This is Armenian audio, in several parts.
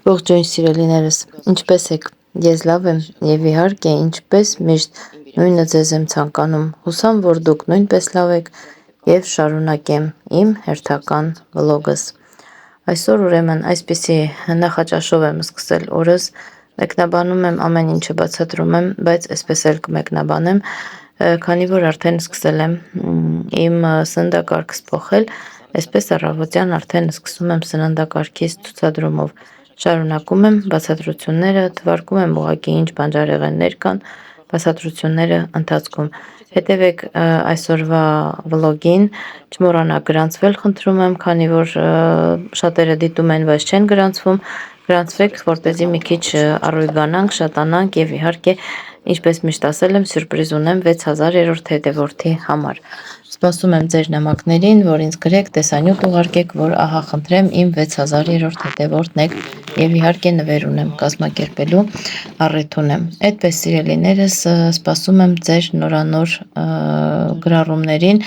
Ողջույն սիրելիներս, ինչպե՞ս եք, ես լավ եմ և իհարկե ինչպես միշտ նույնը ձեզ եմ ցանկանում, հուսամ, որ դուք նույնպես լավ եք և շարունակեմ իմ հերթական վլոգս։ Այսօր ուրեմն այսպիսի նախաճաշով եմ սկսել օրս, մեկնաբանում եմ ամեն ինչը բացատրում եմ, բայց այսպես էլ կմեկնաբանեմ, քանի որ արդեն սկսել եմ իմ սննդակարգս փոխել, այսպես առավոտյան արդեն սկսում եմ սննդակարգիս ցուցադրումով, շարունակում եմ բացատրությունները, թվարկում եմ ուղղակի ինչ բանջարեղեններ կան, բացատրությունները ընթացքում։ Հետևեք այսօրվա վլոգին, չմոռանաք գրանցվել, խնդրում եմ, քանի որ շատերը դիտում են, բայց չեն գրանցվում, գրանցվեք, որպեսզի մի քիչ առոգանանք, շատանանք եւ իհարկե, ինչպես միշտ ասել եմ, սյուրպրիզ ունեմ 6000-րդ հետևորդի համար։ Սպասում եմ ձեր նամակներին, որ ինձ գրեք, տեսանյութ ուղարկեք, որ ահա խնդրեմ իմ 6000-րդ հետևորդն եք եւ իհարկե նվեր ունեմ կազմակերպելու առիթ ունեմ։ Այդպես սիրելիներս, սպասում եմ ձեր նորանոր գրառումներին։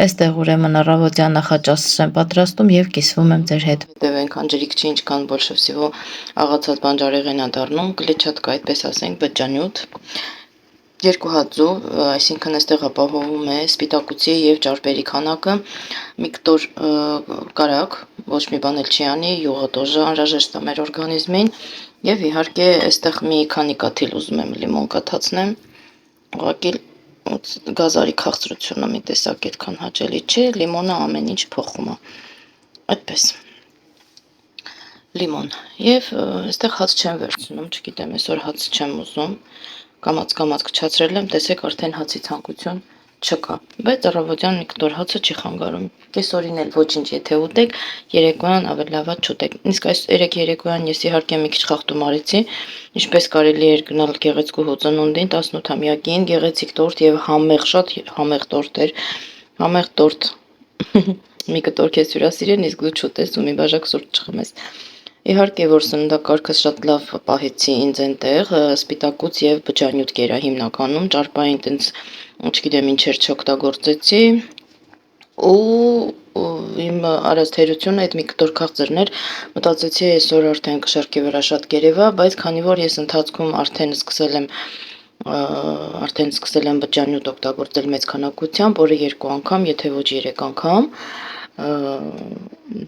Այստեղ ուրեմն առավոտյան նախաճաշ եմ պատրաստում եւ կիսվում եմ ձեր հետ։ Հետևենք անջրիկ չի ինչքան больше всего աղացած բանջարեղենա դառնում, կլեչատկա, այդպես ասենք, բջջանյութ։ 2 հատ ձու, այսինքն այստեղ ապահովում է սպիտակուցի եւ ճարպերի քանակը, մի կտոր կարակ, ոչ մի բան էլ չի անի, յուղը тоже անհրաժեշտ է մեր օրգանիզմին եւ իհարկե այստեղ մի քանի կաթիլ ուզում եմ լիմոն կաթացնեմ, ուղղակի գազարի քաղցրությունը մի տեսակ այդքան հաճելի չէ, լիմոնը ամեն ինչ փոխում է, այդպես լիմոն եւ այստեղ հաց չեմ վերցնում, չգիտեմ, այսօր հաց չեմ ուզում, կամած կչացրել եմ, տեսեք արդեն հացի ցանկություն չկա, բայց առավոտյան մի կտոր հացը չի խանգարում։ Կեսօրին էլ ոչինչ, եթե ուտեք, երեկոյան ավելի լավ է չուտեք։ Իսկ այս երեկոյան ես իհարկե մի քիչ խախտում արեցի, ինչպես կարելի էր գնալ գեղեցկուհու ծնունդին 18-ամյակին, գեղեցիկ տորտ եւ համեղ, շատ համեղ տորտ էր, համեղ տորտ մի կտոր քեզ հյուրասիրեն, իսկ դու չուտես ու մի բաժակ սուրճ չխմես։ Իհարկե, որ սննդակարգը շատ լավ պահեցի ինձ այնտեղ, սպիտակուց եւ բջջանյութ կերա հիմնականում, ճարպային տենց, չգիտեմ ինչեր չօգտագործեցի, ու իմ արած թերությունը այդ մի կտոր քաղցրներ, մտածեցի այսօր արդեն կշարքի վրա շատ կերևա, բայց քանի որ ես ընթացքում արդեն սկսել եմ բջջանյութ օգտագործել մեծ քանակությամբ, օրը 2 անգամ, եթե ոչ 3 անգամ,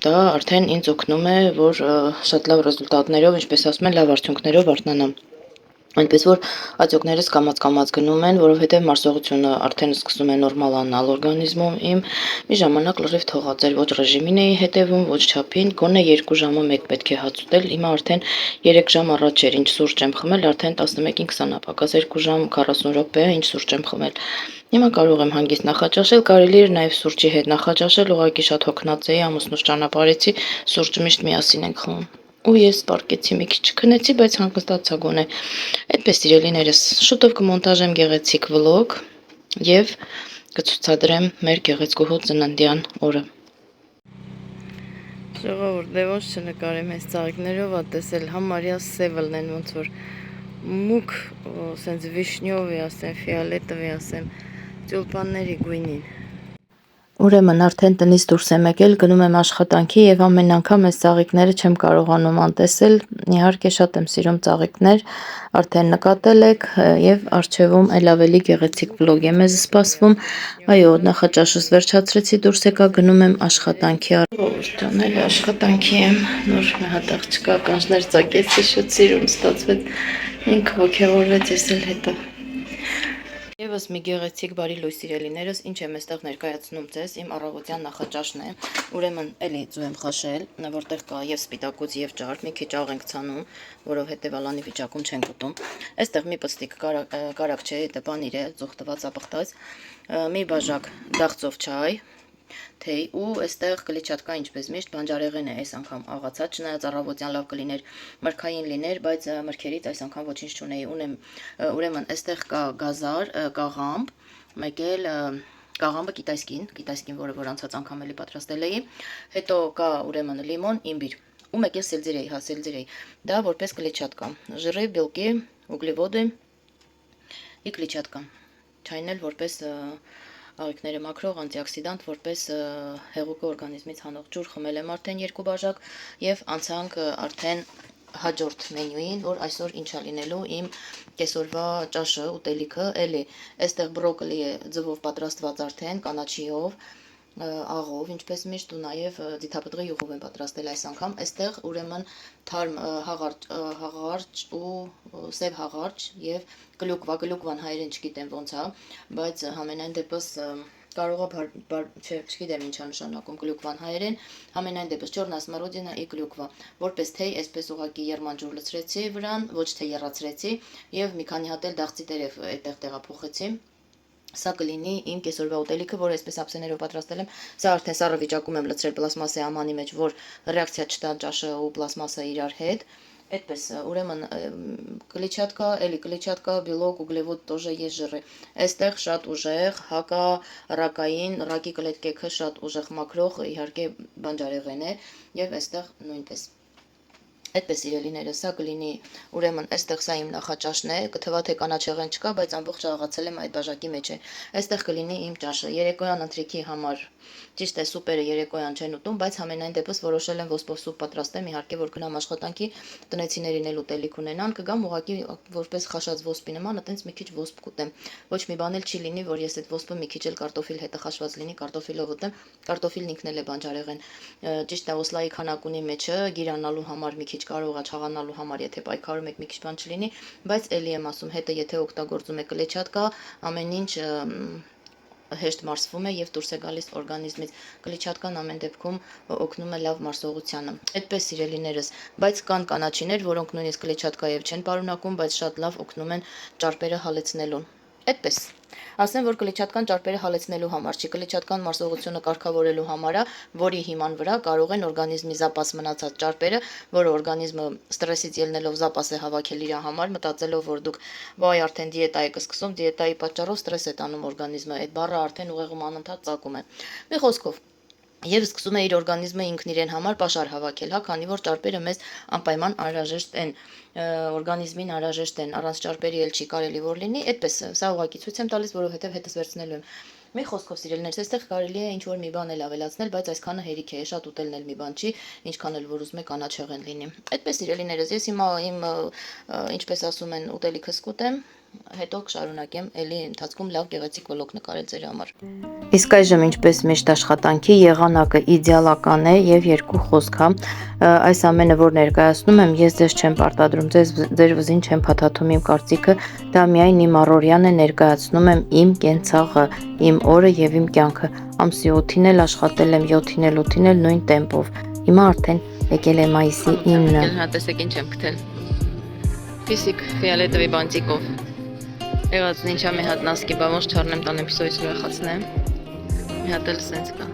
դա արդեն ինձ օգնում է, որ շատ լավ ռեզուլտատներով, ինչպես ասում են, լավ արդյունքներով արթնանամ։ Այնպես որ ածյոկներս կամած գնում են, որովհետև մարսողությունը արդեն սկսում է նորմալանալ օրգանիզմում իմ, մի ժամանակ լրիվ թողած էր, ոչ ռեժիմին էի հետևում, ոչ չափին, գոնե 2 ժամը մեկ պետք է հաց ուտել, հիմա արդեն 3 ժամ առաջ էր, ինչ սուրճ եմ խմել, արդեն 11-ին 20-ը պակաս 2 ժամ 40 րոպե է, ինչ սուրճ եմ խմել։ Հիմա կարող եմ հանգիստ նախաճաշել, կարելի էր նաև սուրճի հետ նախաճաշել, ուղղակի շատ հոգնած էի, ամուսնուս ճանապարհեցի, սուրճը միշտ միասին ենք խմում։ Ու ես պարկեցի մի քիչ քնեցի, բայց հանգստացա գոնե։ Այդպես սիրելիներս, շուտով կմոնտաժեմ գեղեցիկ վլոգ եւ կցուցադրեմ մեր գեղեցկուհու ծննդյան օրը։ Ժողովուրդ, դե ոչ չնկարեմ այս ծաղիկներով, տեսել համարյա սևլն են, ոնց որ մուկ, սենց վիշնյովի ասեմ, ֆիալետովի ասեմ, տյուլպանների գույնին։ Ուրեմն արդեն տնից դուրս եմ եկել, գնում եմ աշխատանքի եւ ամեն անգամ այս ծաղիկները չեմ կարողանում անտեսել։ Իհարկե շատ եմ սիրում ծաղիկներ, արդեն նկատել եք եւ առջևում էլ ավելի գեղեցիկ վլոգ է մեզ սպասվում։ Այո, նախաճաշս վերջացրեցի, դուրս եկա, գնում եմ աշխատանքի։ Ողջունել աշխատանքի եմ, նոր մի հատ աղջկա կանչներ ծակեցի, շուտ սիրուն ստացվեց, ինքը ոգևորվեց, ես էլ հետո։ Եվս մի գեղեցիկ բարի լույս սիրելիներս, ինչ եմ այստեղ ներկայացնում ձեզ, իմ առավոտյան նախաճաշն է, ուրեմն էլի ձու եմ խաշել, որտեղ կա եւ սպիտակուց եւ ճարպ, մի քիչ աղ ենք ցանում, որովհետեւ ալանի վիճակում չենք ուտում, այստեղ մի պստիկ կարակ չէ, դա պանիր է, ծուխտված ապխտած, մի բաժակ դաղձով չայ, թեյ ու այստեղ կլիչատկա ինչպես միշտ բանջարեղեն է այս անգամ աղացած, չնայած առավոտյան լավ կլիներ մրգային լիներ, բայց մրգերից այս անգամ ոչինչ չունեի, ունեմ ուրեմն այստեղ կա գազար, կաղամբ, մեկ էլ կաղամբը կիտայսկին, որը անցած անգամ էլի պատրաստել էի, հետո կա ուրեմն լիմոն, իմբիր ու մեկ էլ սելձերեի, դա որպես կլիչատկա, ժիրի, բելկի, ուգլևոդի и клетчатка, չայն էլ որպես աղիքները մակրող, անտիօքսիդանտ, որպես հեղուկը օրգանիզմից հանող ջուր խմել եմ արդեն 2 բաժակ եւ անցանք արդեն հաջորդ մենյուին, որ այսօր ինչա լինելու իմ կեսօրվա ճաշը, ուտելիքը, էլի այստեղ բրոկոլի է ձվով պատրաստված արդեն, կանաչիով, աղով, ինչպես միշտ ու նաև ձիթապտղի յուղով եմ պատրաստել այս անգամ, այստեղ ուրեմն թարմ հաղարճ ու սև հաղարճ եւ գլուկվան հայերեն չգիտեմ ոնց է, բայց համենայն դեպս կարող է չգիտեմ ինչա նշանակում գլուկվան հայերեն, համենայն դեպս չորնա սմարոդինա ի գլուկվա, որպես թեյ, այսպես ուղղակի երմանջուր լցրեցի վրան, ոչ թե եռացրեցի եւ մի քանի հատ էլ դաղձի տերև այդտեղ տեղափոխեցի։ Սա կլինի իմ կեսօրվա ուտելիքը, որ այսպես ափսեներով պատրաստել եմ։ Սա արդեն սառը վիճակում եմ լցրել պլաստմասե ամանի մեջ, որ ռեակցիա չտա ճաշը ու պլաստմասը իրար հետ։ Այդպես, ուրեմն կլիչատկա, էլի կլիչատկա, բելոկ, ուգլևոդ тоже есть жиры։ Այստեղ շատ ուժեղ, հակառակային, ռակի կլետկեքը շատ ուժեղ մաքրող, իհարկե բանջարեղեն է եւ այստեղ նույնպես։ Այդպես իրելիները, սա կլինի, ուրեմն այստեղ սա իմ նախաճաշն է, կթվա թե կանաչեղեն չկա, բայց ամբողջ աղացել եմ այդ բաժակի մեջ է։ Այստեղ կլինի իմ ճաշը, երեկոյան ընթրիքի համար։ Ճիշտ է, սուպերը երեկոյան չեն ուտում, բայց համենայն դեպս որոշել եմ ոսպով սուպ պատրաստեմ, իհարկե որ գնամ աշխատանքի, տնեցիներին էլ ուտելիք ունենան, կգամ ուղղակի որպես խաշած ոսպի նման, այտենց մի քիչ ոսպ կուտեմ։ Ոչ մի բան էլ չի լինի, որ ես այդ ոսպը մի քիչ էլ կարտոֆիլ հետը խաշված լինի, կարտոֆիլով ուտեմ, կարտոֆիլն ինքն էլ է բանջարեղեն։ Ճիշտ է, օսլայի քանակունի մեջը գիրանալու համար մի քիչ կարող է չաղանալու համար, եթե պայքարում եք մի քիչ բան չլինի, բայց էլի եմ ասում, հետը եթե օգտագործում եք կլեչատկա, ամեն ինչ հեշտ մարսվում է եւ դուրս է գալիս օրգանիզմից։ Կլիչատկան ամեն դեպքում օգնում է լավ մարսողությանը։ Այդպես սիրելիներս, բայց կան կանաչիներ, որոնք նույնիսկ կլիչատկայով չեն պարունակում, բայց շատ լավ օգնում են ճարպերը հալեցնելուն։ Այդպես ասեմ, որ կլիչատկան ճարպերը հալեցնելու համար չի, կլիչատկան մարսողությունը կարգավորելու համար է, որի հիման վրա կարող են օրգանիզմի զապաս մնացած ճարպերը, որը օրգանիզմը ստրեսից ելնելով զապաս է հավաքել իր համար, մտածելով, որ դուք վայ արդեն դիետա եք սկսում, դիետայի պատճառով ստրես է տանում օրգանիզմը, այդ բառը արդեն ուղեղում անընդհատ ծակում է։ Մի խոսքով Եվ սկսում է իր օրգանիզմը ինքն իրեն համար պաշար հավաքել, հա, քանի որ ճարպերը մեզ անպայման անհրաժեշտ են, օրգանիզմին անհրաժեշտ են, առանց ճարպերի էլ չի կարելի որ լինի, այդպես սա ուղղակի ցույց եմ տալիս, որովհետև հետս վերցնելու եմ։ Մի խոսքով սիրելիներս, այստեղ կարելի է ինչ-որ մի բան էլ ավելացնել, բայց այսքանը հերիք է, շատ ուտելն էլ մի բան չի, ինչքան էլ որ ուզում եք կանաչեղեն լինի։ Այդպես սիրելիներս, ես հիմա իմ ինչպես ասում են, ուտելիքս կուտեմ, հետո կշարունակեմ էլի ընթացքում լավ գեղեցիկ վլոգ նկարել ձեր համար։ Իսկ այժմ ինչպես միշտ աշխատանքի եղանակը իդեալական է եւ երկու խոսք, հա, այս ամենը որ ներկայացնում եմ, ես ձեզ չեմ պարտադրում, ձեր վզին չեմ փաթաթում իմ կարծիքը, դա միայն իմ առօրյան է, ներկայացնում եմ իմ կենցաղը, իմ օրը եւ իմ կյանքը։ Ամսի 8-ին էլ աշխատել եմ, 7-ին էլ 8-ին էլ նույն տեմպով։ Հիմա արդեն եկել է մայիսի 9-ը։ Հա տեսեք ինչ եմ գտել։ Ֆիսիկ ֆիալետովի բանտիկով։ Եղածն ինչա մի հատ նասկի բամոս չառնեմ տանեմ պիսոյից ուրախացնեմ, մի հատ էլ սենց կա։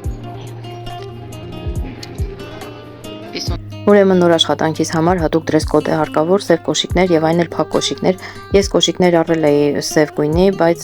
Ուրեմն նոր աշխատանքիս համար հատուկ դրես կոդ է հարկավոր, սև կոշիկներ եւ այն էլ փակ կոշիկներ։ Ես կոշիկներ առել էի սև գույնի, բայց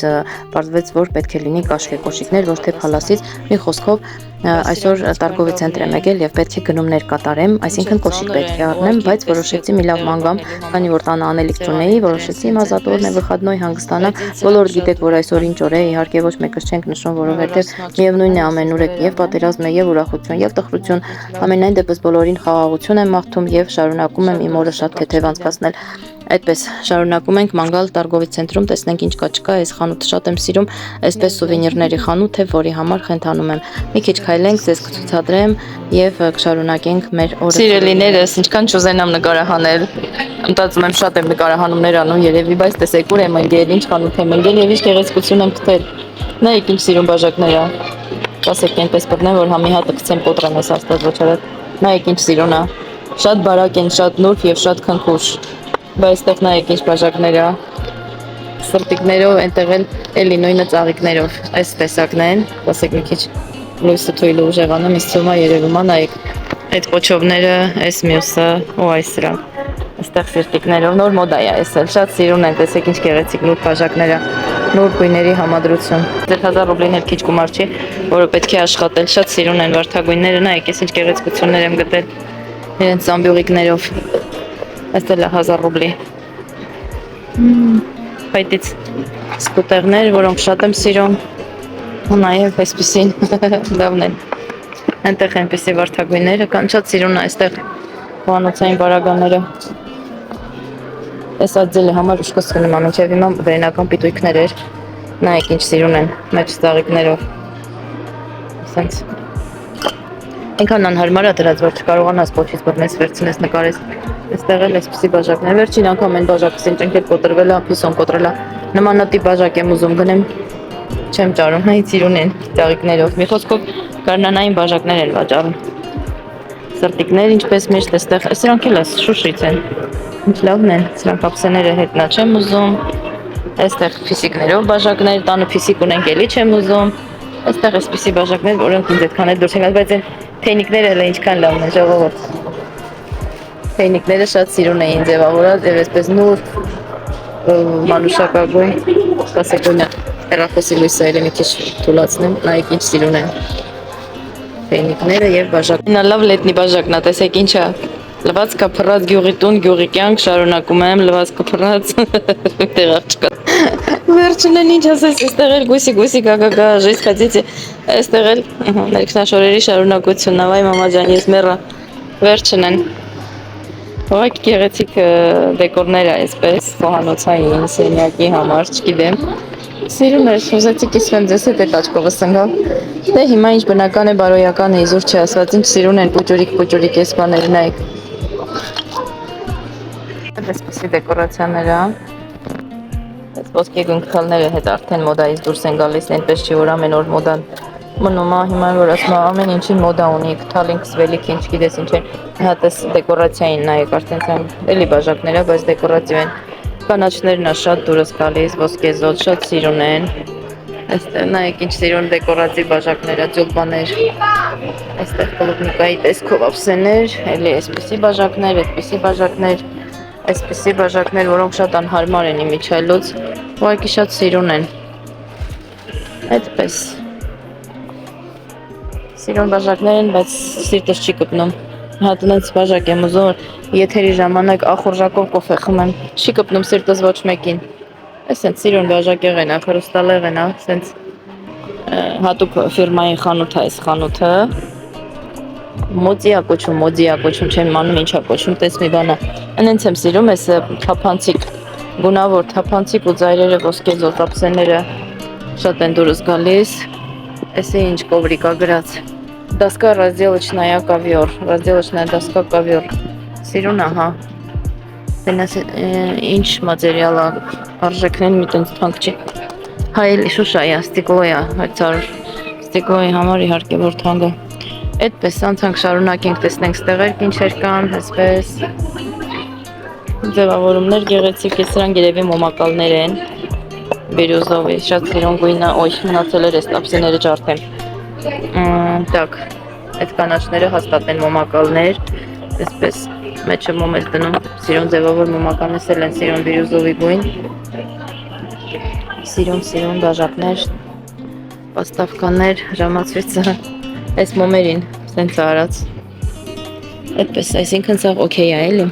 պարզվեց, որ պետք է լինի կաշկե կոշիկներ, ոչ թե փալասից։ Մի խոսքով այսօր տարգովի ցենտր եմ եկել եւ պետք է գնումներ կատարեմ, այսինքն կոշիկ պետք է առնեմ, բայց որոշեցի մի լավ ման գամ, քանի որ տանը անելիք չունեի, որոշեցի իմ ազատորն է վխադնոյ հանգստանալ։ Բոլորը գիտեք, որ այսօր ինչ օր է, իհարկե ոչ մեկս չենք նշում, որովհետեւ միևնույնն է ամենուր է եւ պատերազմ է եւ ուրախություն եւ տխրություն, ամենայն դեպս բոլորին խաղաղություն եմ մաղթում եւ շարունակում եմ իմ օրը շատ թեթև անցկացնել։ Այդպես շարունակում ենք մանգալ տարգովի ցենտրում, տեսնենք ինչ կա չկա, այս խանութը շատ եմ սիրում, այսպես սուվենիրների խանութ է, որի համար խենթանում եմ։ Մի քիչ քայլենք, ձեզ կցուցադրեմ եւ կշարունակենք մեր օրը։ Սիրելիներս, ինչքան չուզենամ նկարահանել, մտածում եմ շատ եմ նկարահանումներ անում երևի, բայց տեսեք ուր եմ ընկել, ինչ խանութ եմ ընկել եւ ինչ գեղեցկություն եմ գտել։ Նայեք իմ սիրուն բաժակները։ Ասեք այնպես բռնեմ, որ համի հատը գցեմ կոտրեմ ես աստված ոչ արած։ Նայեք ինչ սիրուն է։ Շատ բարակ են, շատ նուրբ եւ շատ քնքուշ։ Բայց այստեղ նայեք ինչ բաժակներ է, սրտիկներով, այնտեղ էլի նույնը ծաղիկներով, այս տեսակն են, ասեք մի քիչ լույսը թույլը ուժեղանում, իսկ թվում է երևում է, նայեք, այդ կոչովները, այս մյուսը, ու այս սրանք, այստեղ սրտիկներով, նոր մոդա է այս էլ, շատ սիրուն են, տեսեք ինչ գեղեցիկ նուրբ բաժակները, նուրբ գույների համադրություն, 1000 ռուբլին էլ քիչ գումար չի, որը պետք է աշխատել, շատ սիրուն են վարդագույնները, նայեք, ես ինչ գեղեցկություններ եմ գտել, իրենց զամբյուղիկներով, Այստեղ 1000 ռուբլի։ Պայտից սկուտերներ, որոնք շատ եմ սիրում, ու նաև այսպիսին լավն են։ Այնտեղ այնպիսի վարդագույնները կան, շատ սիրուն է այստեղ խոհանոցային բարագաները։ Այս ածելի համար ուշքս գնում եմ, մինչև հիմա վերնական պիտույքներ էր, նայեք ինչ սիրուն են, մեջ ծաղիկներով, սենց, այնքան անհարմար է դրած, որ չկարողանաս պոչից բռնես վերցնես նկարես, այստեղ էլ այսպիսի բաժակներ, վերջին անգամ են բաժակս ինչ ընկել կոտրվել է, փիսոն կոտրել է, նմանատիպ բաժակ եմ ուզում գնեմ, չեմ ճարում, հայ սիրուն են ծաղիկներով, մի խոսքով գարնանային բաժակներ են վաճառում, սրտիկներ ինչպես միշտ այստեղ, սրանք էլ Շուշից են, ինչ լավն են, սրանք ափսեները հետնա չեմ ուզում, այստեղ փիսիկներով բաժակներ, տանը փիսիկ ունենք էլի չեմ ուզում, այստեղ այսպիսի բաժակներ, որոնք ինձ այդքան էլ դուրս են գալիս, բայց այն թեյնիկները հələ ինչքան լավն են, ժողովուրդ։ Թեյնիկները շատ սիրուն էին ձևավորած եւ այսպես նուրբ մանուշակագույն, սպասեկունյա հեռախոսի լույսը էլի մի քիչ թուլացնեմ, նայեք ինչ սիրուն են թեյնիկները եւ բաժակները։ Նա լավ լետնի բաժակն է, տեսեք ինչա։ Լվացքը փռած գյուղի տուն, գյուղի կյանք շարունակում եմ, լվացքը փռած տեղ աղջկա։ Վերջին են ինչ ասես, այստեղ էլ գույսի գագագա, ժեստ խածիցի, այստեղ էլ ներքնաշորերի շարունակությունն է, վայ մամա ջան, ես մեռա, վերջին են։ Ուղղակի գեղեցիկ դեկորներ է այսպես, խոհանոցային, սենյակի համար, չգիտեմ։ Սիրում էր, ուզեցի կիսվեմ ձեզ հետ այդ աչքովս ընկավ։ Դե հիմա ինչ բնական է, բարոյական է, իզուր չի ասված, ինչ սիրուն են պուճուրիկ էս բաները, նայեք։ Այսպիսի դեկորացիաները, այս ոսկե գնքթալները հետ արդեն մոդայից դուրս են գալիս, այնպես չի, որ ամեն օր մոդան մնում է, հիմա որ ասում է ամեն ինչին մոդա ունի, քթալին, քսվելիքին, չգիտես ինչ են, հատ այս դեկորացիային նայեք, արդեն էլի բաժակներ է, բայց դեկորատիվ են, կանաչներն է շատ դուրս գալիս, ոսկեզոտ, շատ սիրուն են, այստեղ նայեք ինչ սիրուն դեկորատիվ բաժակները, ձյուլբաներ, այստեղ կլուբնիկայի տեսքով ափսեներ, էլի այսպիսի բաժակներ, այսպիսի բաժակներ, որոնք շատ անհարմար են իմիջայլուց, ուղղակի շատ սիրուն են, այդպես, սիրուն բաժակներ են, բայց սիրտս չի կպնում, հատնած բաժակ եմ ուզում, եթերի ժամանակ ախորժակով կոֆե խմեմ, չի կպնում սիրտս ոչ մեկին, այս են սիրուն բաժակ եղեն, խրուստալեղ են, սենց հատուկ ֆիրմայի խանութ է այս խանութը, մոդիա կոչում, չեմ իմանում ինչա կոչում, տես մի բանա, ընենց եմ սիրում ես թափանցիկ, գունավոր թափանցիկ ու ձայրերը ոսկեզոտ ափսեները շատ են դուրս գալիս, էսի ինչ կովրիկ ա գրած, դասկա разделочная ковёр, разделочная доска ковёр, սիրուն է, հա, ինչ մատերիալ է, արժեքներն մի տենց թանկ չի, հայել Շուշայի է, ստիկլոյ է, 600 ստիկլոյի համար իհարկե որ թանկ է, այդպես անցանք շարունակենք տեսնենք ստեղեր ինչեր կան, այսպես ձևավորումներ գեղեցիկ, սրանք երևի մոմակալներ են, բիրյուզովի, շատ սիրուն գույնը, ոյ, մնացել էր այս տապսիները ջարդեմ, տակ, այդ կանաչները հաստատ են մոմակալներ, այսպես մեջը մոմ ես դնում, սիրուն ձևավոր մոմականեսել են, սիրուն բիրյուզովի գույն, սիրուն բաժակներ, պաստավկաներ, ժամացվիցը, այս մոմերին, սենց արած, այդպես, այսինքն սաղ օքեյ է էլի,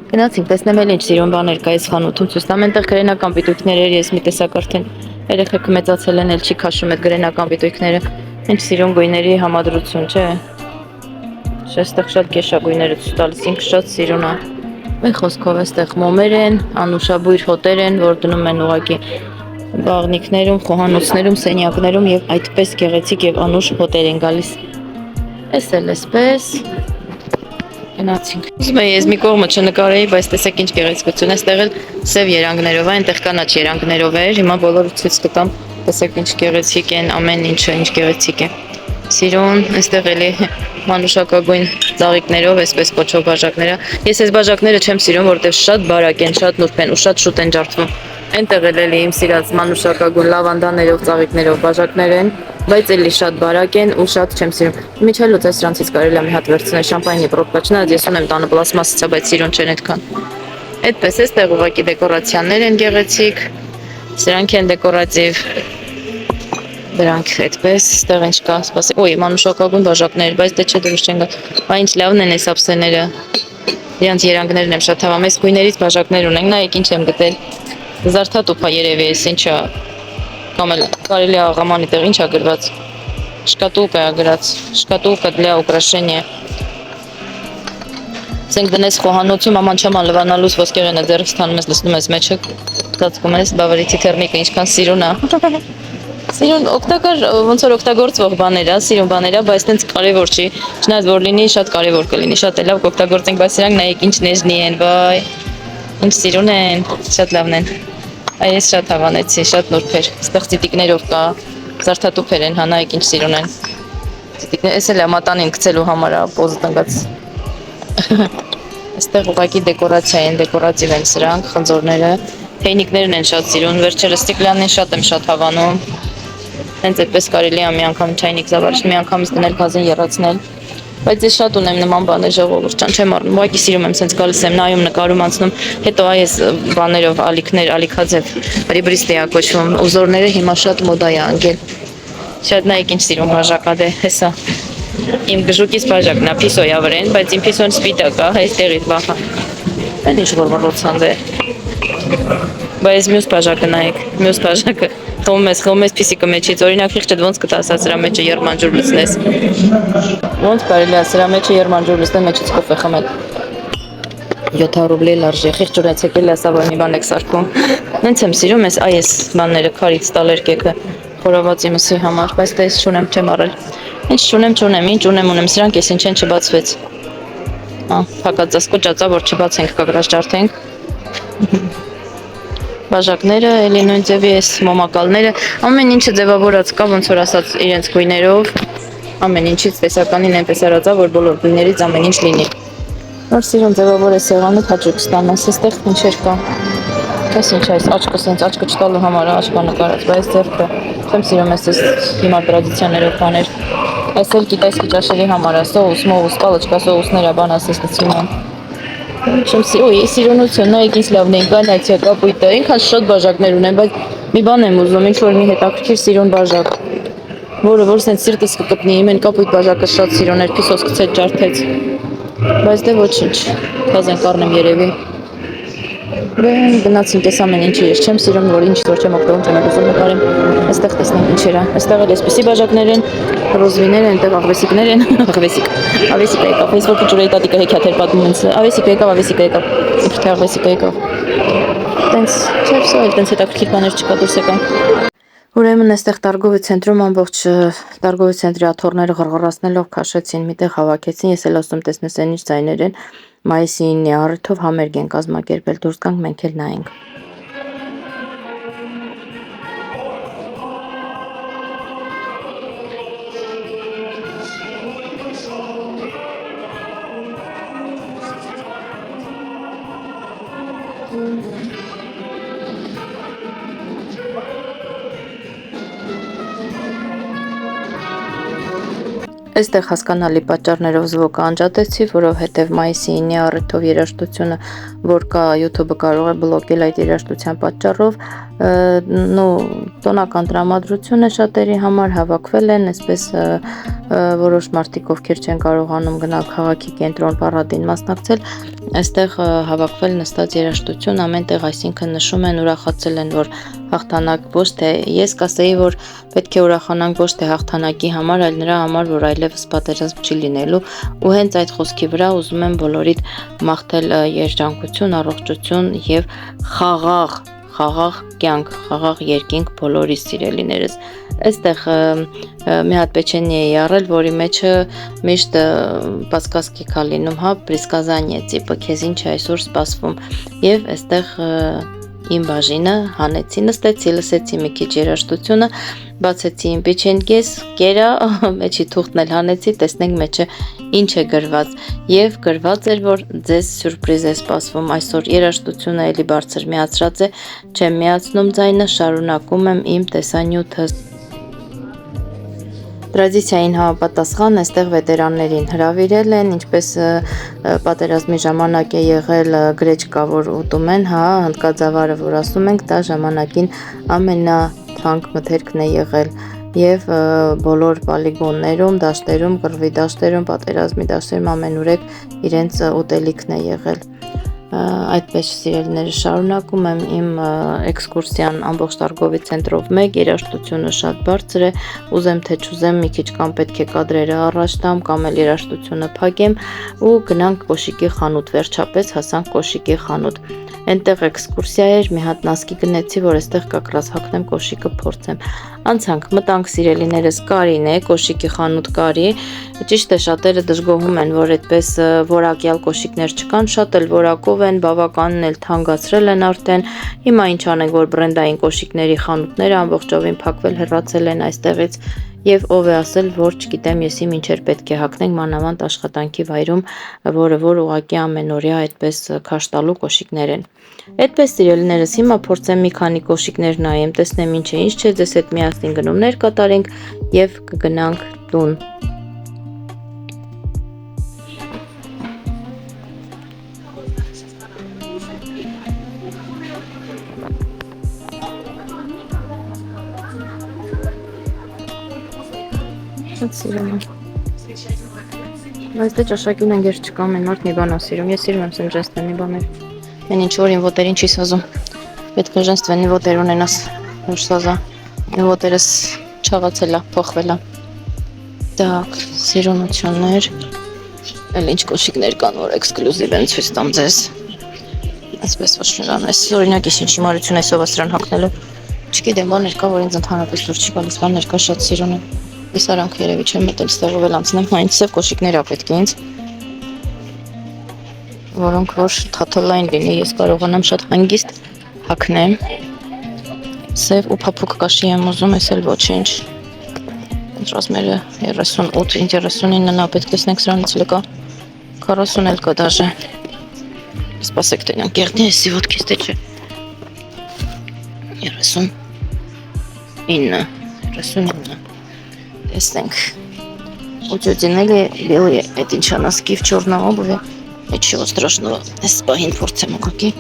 գնացինք, տեսնեմ էլ ինչ սիրուն բաներ կա այս խանութում, ցույց տամ, այնտեղ գրենական պիտույքներ էր, ես մի տեսակ արդեն երեխեք մեծացել են, էլ չի քաշում այդ գրենական պիտույքները, ինչ սիրուն գույների համադրություն, չէ, այստեղ շատ գեշագույները ցույց տալիս, ինքը շատ սիրուն է, մի խոսքով այստեղ մոմեր են, անուշաբույր հոտեր են, որ դնում են ուղղակի բաղնիքներում, խոհանոցներում, սենյակներում եւ այդպես գեղեցիկ եւ անուշ հոտեր են գալիս։ Էս էլ էսպես գնացինք։ Ուզում եմ ես մի կողմը չնկարեի, բայց տեսեք ինչ գեղեցկություն է, այստեղ էլ սև երանգներով է, այնտեղ կանաչ երանգներով էր, հիմա բոլորը ցույց կտամ, տեսեք ինչ գեղեցիկ են, ամեն ինչը ինչ գեղեցիկ է։ Սիրուն, այստեղ էլի մանուշակագույն ծաղիկներով, այսպես կոչող բաժակները։ Ես այս բաժակները չեմ սիրում, որտեղ շատ բարակ են, շատ նուրբ են ու շատ շուտ են ջարդվում։ Այնտեղ էլի իմ սիրած մանուշակագույն լավանդաներով, ծաղիկներով բաժակներ են, բայց էլի շատ բարակ են ու շատ չեմ սիրում։ Միջելուց այս սրանցից կարելի է մի հատ վերցնել շամպայնի պրոբկա, չնայած ես ունեմ տանը պլաստմասից է, բայց սիրուն չեն այդքան։ Այդպես էստեղ ուղղակի դեկորացիաներ են գեղեցիկ, սրանք են դեկորատիվ, դրանք այդպես, այստեղ ինչ կա, սպասի, ոյ, մանուշակագույն բաժակներ, բայց դե չէ դուրս չեն գա, բա ինչ լավն են այս ափսեները, իրանց երանգներն եմ շատ հավամ, այս գույներից բաժակներ ունենք, նայեք ինչ եմ գտել, զարդատուփ է երևի էս ինչա, կամ էլ կարելի է աղամանի տեղ ինչ է գրված, շկատուլկա է գրած, շկատուլկա для украшения, Սենք դնես խոհանոցի մաման չեմ անլվանալուց ոսկեղենը ձեռքս թանում ես լսնում ես մեջը ծածկում ես բավարիցի թեռնիկը ինչքան սիրուն է։ Սիրուն օգտակար ոնց որ օգտագործվող բաներ է, սիրուն բաներ է, բայց տենց կարևոր չի։ Չնայած որ լինի շատ կարևոր կլինի, շատ լավ կօգտագործենք, բայց սրանք նայեք ինչ նեժնի են, վայ։ Ինչ սիրուն են, շատ լավն են։ Այս շատ հավանեցի, շատ նուրբ էր։ Այստեղ ծիտիկներով կա, զարդատուփեր են, հա նայեք ինչ սիրուն են։ Ծիտիկներ, էս էլ է մատանին գցելու համար է պոզը տնկած։ Այստեղ ուղղակի դեկորացիա են, դեկորատիվ են սրանք, խնձորները, թեյնիկներն են շատ սիրուն, վերջերս ստիպլյանին շատ եմ շատ հավանում։ Հենց այդպես կարելի է մի անգամ թեյնիկ զավարիշ, մի անգամից դնել գազին եռացնել։ Բայց ես շատ ունեմ նման բաներ ժողովուրդ ջան, չեմ առնում, ուղղակի սիրում եմ, սենց գալիս եմ, նայում, նկարում անցնում, հետո այս բաներով ալիքներ, ալիքաձև ռիբրիստի է կոչվում, ուզորները հիմա շատ մոդա է անգել։ Շատ նայեք ինչ սիրուն բաժակ է, դե հեսա։ Իմ գժուկից բաժակն է, փիսոյա վրեն, բայց իմ փիսոն սպիտակ է, այստեղից բախա։ Այն ինչ որ մռոցան դե։ Բայց մյուս բաժակը նայեք, մյուս բաժակը խոմ ես փիսիկը մեջից, օրինակ խիղճդ ոնց կտաս սրա մեջը երմանջուր լցնես։ Ոնց կարելի է սրա մեջը երմանջուր լցնել, մեջից կոֆե խմել։ 700 ռուբլի լարժի, խիղճ ունեցեք էլ ասա որ մի բան եք սարքում։ Նենց եմ սիրում ես այս բանները քարից տալ երկեկը խորովածի մսի համար, բայց դե ես չունեմ, չեմ առել։ Ինչ չունեմ, ինչ ունեմ, սրանք ես ինչ են չբացվեց։ Հա, փակածած կոճածա որ չբացենք, կագրած ջարդենք։ Բաժակները, էլի նույն ձևի էս մոմակալները, ամեն ինչը ձևավորած կա, ոնց որ ասած իրենց գույներով, ամեն ինչից տեսականին այնպես արածա, որ բոլոր գույներից ամեն ինչ լինի։ Նոր սիրուն ձևավոր է սեղանը հաճույք ստանաս, այստեղ ինչեր կա։ Այս ինչ այս աչքը սենց աչքը չտալու համար աչքա նկարած, բայց ձեռքը չեմ սիրում ես հիմա տրադիցիաներով բաներ։ Այս էլ կիտայսկի ճաշերի համար է, սոուս, մոուս, պալաչկա սոուսները բան ասես լցնում։ Չեմ սիրունություն, նայեք ինչ լավն է, կանացիա, կապույտը, ինքան շատ բաժակներ ունեմ, բայց մի բան եմ ուզում, ինչ որ մի հետաքրքիր սիրուն բաժակ, որ սենց սիրտս կկպնի, իմ են կապույտ բաժակը շատ սիրուն էր, փիսոս գցեց ջարդեց, բայց դե ոչինչ, կազենք առնեմ երևի։ Գնացինք ես ամեն ինչը ես չեմ սիրում, որ ինչ որ չեմ օգտվում, չեմ ուզում նկարեմ, այստեղ տեսնենք ինչեր է, այստեղ էլ էսպիսի բաժակներ են, ռոզվիներ են, այնտեղ աղվեսիկներ են, ավեսիկա եկավ, Facebook-ի ջուրեի տատիկը հեքիաթ էր պատմում ինձ, ավեսիկա եկավ, իբրթե աղվեսիկա եկավ, տենց չեր սա էլ տենց հետաքրքիր բաներ չկա դուրս եկան։ Ուրեմն այստեղ Տարգովի ցենտրում ամբողջ Տարգովի ցենտրի աթոռները ղրղռացնելով քաշեցին, միտեղ հավաքեցին, ես էլ ասում տեսնես այն ինչ ձայներ են, մայիսի 9-ի առիթով համերգ են կազմակերպել, դուրս գանք մենք էլ նայենք։ Այստեղ հասկանալի պատճառներով զվոկը անջատեցի, որովհետև մայիսի 9-ի առիթով երաժշտությունը, որ կա YouTube-ը կարող է բլոկել այդ երաժշտության պատճառով, տոնական տրամադրություն է շատերի համար, հավաքվել են, այսպես որոշ մարդիկ, ովքեր չեն կարողանում գնալ քաղաքի կենտրոն պարադին մասնակցել, այստեղ հավաքվել նստած երաժշտություն ամեն տեղ, այսինքն նշում են, ուրախացել են, որ հաղթանակ ոչ թե ես կասեի, որ պետք է ուրախանանք ոչ թե հաղթանակի համար, այլ նրա համար, որ այլևս պատերազմ չի լինելու, ու հենց այդ խոսքի վրա ուզում եմ բոլորիդ մաղթել երջանկություն, առողջություն եւ խաղաղ կյանք, խաղաղ երկինք բոլորի սիրելիներս։ Այստեղ մի հատ պեչենի էի առել, որի մեջը միշտ պասկասկի կա լինում, հա, պրիսկազանիա տիպը, քեզ ինչ է այսօր սպասվում, եւ այստեղ իմ բաժինը հանեցի, նստեցի, լսեցի մի քիչ երաժշտությունը, բացեցի իմ պեչենկես, կերա, մեջի թուղթն էլ հանեցի, տեսնենք մեջը ինչ է գրված, եւ գրված էր, որ ձեզ սյուրպրիզ է սպասվում, այսօր երաժշտությունը էլի բարձր միացրած է, չեմ միացնում ձայնը, շարունակում եմ իմ տեսանյութը։ Տրադիցիային համապատասխան այստեղ վետերաններին հրավիրել են, ինչպես պատերազմի ժամանակ է եղել գրեչկա, որ ուտում են, հա, հնդկաձավարը, որ ասում ենք, դա ժամանակին ամենաթանկ մթերքն է եղել եւ բոլոր պոլիգոններում, դաշտերում, կռվի դաշտերում, պատերազմի դաշտերում ամենուրեք իրենց ուտելիքն է եղել։ Այդպես սիրելիները շարունակում եմ իմ էքսկուրսիան ամբողջ Տարգովի ցենտրով մեկ, երաժշտությունը շատ բարձր է, ուզեմ թե չուզեմ մի քիչ կամ պետք է կադրերը առաջ տամ, կամ էլ երաժշտությունը փակեմ ու գնանք կոշիկի խանութ, վերջապես հասանք կոշիկի խանութ։ Այնտեղ էքսկուրսիա էր, մի հատ նասկի գնեցի, որ այստեղ կակրած հագնեմ կոշիկը փորձեմ։ Անցանք, մտանք սիրելիներս, կարին է, կոշիկի խանութ կարի, ճիշտ է շատերը դժգոհում են, որ այդպես որակյալ կոշիկներ չկան, շատ էլ որակով են, բավականին էլ թանկացրել են արդեն, հիմա ինչ անենք, որ բրենդային կոշիկների խանութները ամբողջովին փակվել հեռացել են այստեղից, եւ ով է ասել, որ չգիտեմ եսի մինչեր պետք է հագնենք մանավանդ աշխատանքի վայրում, որը որ ուղղակի ամենօրյա այդպես քաշ տալու կոշիկներ են։ Այդպես սիրելիներս, հիմա փորձեմ մի քանի կոշիկներ նայեմ, տեսնեմ ինչ է, ինչ չէ, ձեզ հետ միասին գնումներ կատարենք եւ կգնանք տուն։ Շատ սիրում եմ։ Բայց դե ճաշակին են գեր չկա, ամեն մարդ մի բան է սիրում, ես սիրում եմ սնջենստվենի բաներ։ Մեն ինչ որ իմ ոտերին չի սազում, պետք է ժենստվենի ոտեր ունենաս, որ սազա, իմ ոտերս չաղացել է, փոխվել է։ Так, սիրունություններ, էլ ինչ կոշիկներ կան, որ էքսկլյուզիվ են ցույց տամ ձեզ։ Այսպես ոչ նրան, այս օրինակ ինչ հիմարություն այսով է սրան հագնելու։ Չգիտեմ, բաներ կա, որ ինձ ընդհանրապես դուր չի գալիս, բաներ կա շատ սիրուն եմ։ Իսարանք երևի չեմ մտել, ստեղով էլ անցնեմ, այն սև կոշիկներ ա պետք է ինձ, որոնք որ թաթլային լինի, ես կարողանամ շատ հանգիստ հագնեմ, սև ու փափուկ կաշի եմ ուզում, ես էլ ոչինչ, ռազմերը 38, ինձ 39-ն ա պետք տեսնենք սրանից լկա, 40 էլ կա դաժե, սպասեք տենան, գեղնի եսի ոտքից թե չէ, 39, տեսնենք, ուջոջինելի белые, это ничего, носки в черной обуви, ничего страшного, այս պահին փորձեմ ուղղակի,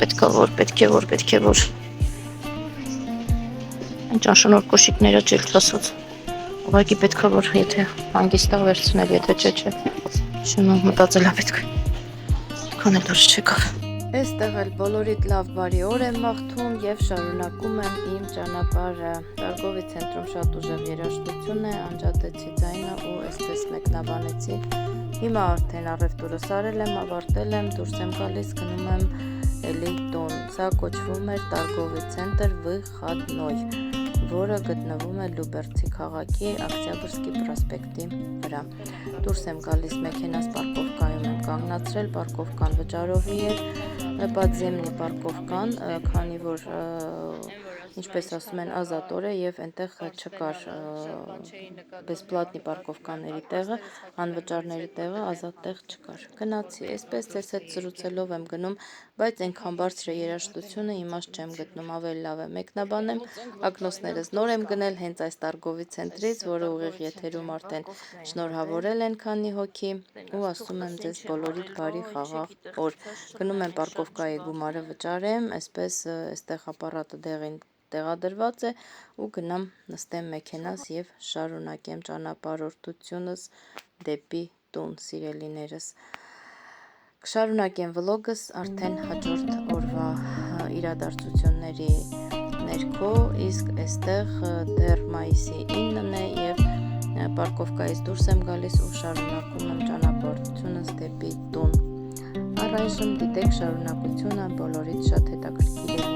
պետք է որ, ինչ անշնոր կոշիկները չել չասած, ուղղակի պետք է որ, եթե հանգիստ ա վերցնել, եթե չէ, շնո մտածել ա պետք, քան էլ դուրս չեկավ։ Այստեղ էլ բոլորիդ լավ բարի օր եմ մաղթում եւ շարունակում եմ իմ ճանապարհը։ Տարգովի ցենտրում շատ ուժեղ երաժշտություն է, անջատեցի ձայնը ու այսպես մեկնաբանեցի։ Հիմա արդեն առևտուրս արել եմ, ավարտել եմ, դուրս եմ գալիս, գնում եմ էլի տուն։ Սա կոչվում է Տարգովի ցենտր Выходной, որը գտնվում է Լուբերցի քաղաքի Օկտյաբրսկի պրոսպեկտի վրա։ Դուրս եմ գալիս մեքենաս պարկովկայում եմ կանգնացրել, պարկովկան վճարովի էր, Подземный պարկովկան, քանի որ ինչպես ասում են ազատոր է եւ այնտեղ չկար բեսպլատնի պարկովկաների տեղը, անվճարների տեղը, ազատ տեղ չկար։ Գնացի, այսպես ձեզ հետ զրուցելով եմ գնում, բայց այնքան բարձր է երաժշտությունը, իմաստ չեմ գտնում, ավելի լավ է մեկնաբանեմ։ Ակնոցներս նոր եմ գնել հենց այս Տարգովի ցենտրից, որը ուղիղ եթերում արդեն շնորհավորել են քանի հոգի ու ասում եմ ձեզ բոլորիդ բարի խաղաղ օր։ Գնում եմ պարկովկայի գումարը վճարեմ, այսպես այստեղ ապարատը դեղին տեղադրված է ու գնամ նստեմ մեքենաս եւ շարունակեմ ճանապարհորդությունս դեպի տուն, սիրելիներս։ Կշարունակեմ վլոգս արդեն հաջորդ օրվա իրադարձությունների ներքո, իսկ այստեղ դեռ մայիսի 9-ն է եւ պարկովկայից դուրս եմ գալիս ու շարունակում եմ ճանապարհորդությունս դեպի տուն։ Առայժմ դիտեք շարունակությունը, բոլորիդ շատ հետաքրքիր է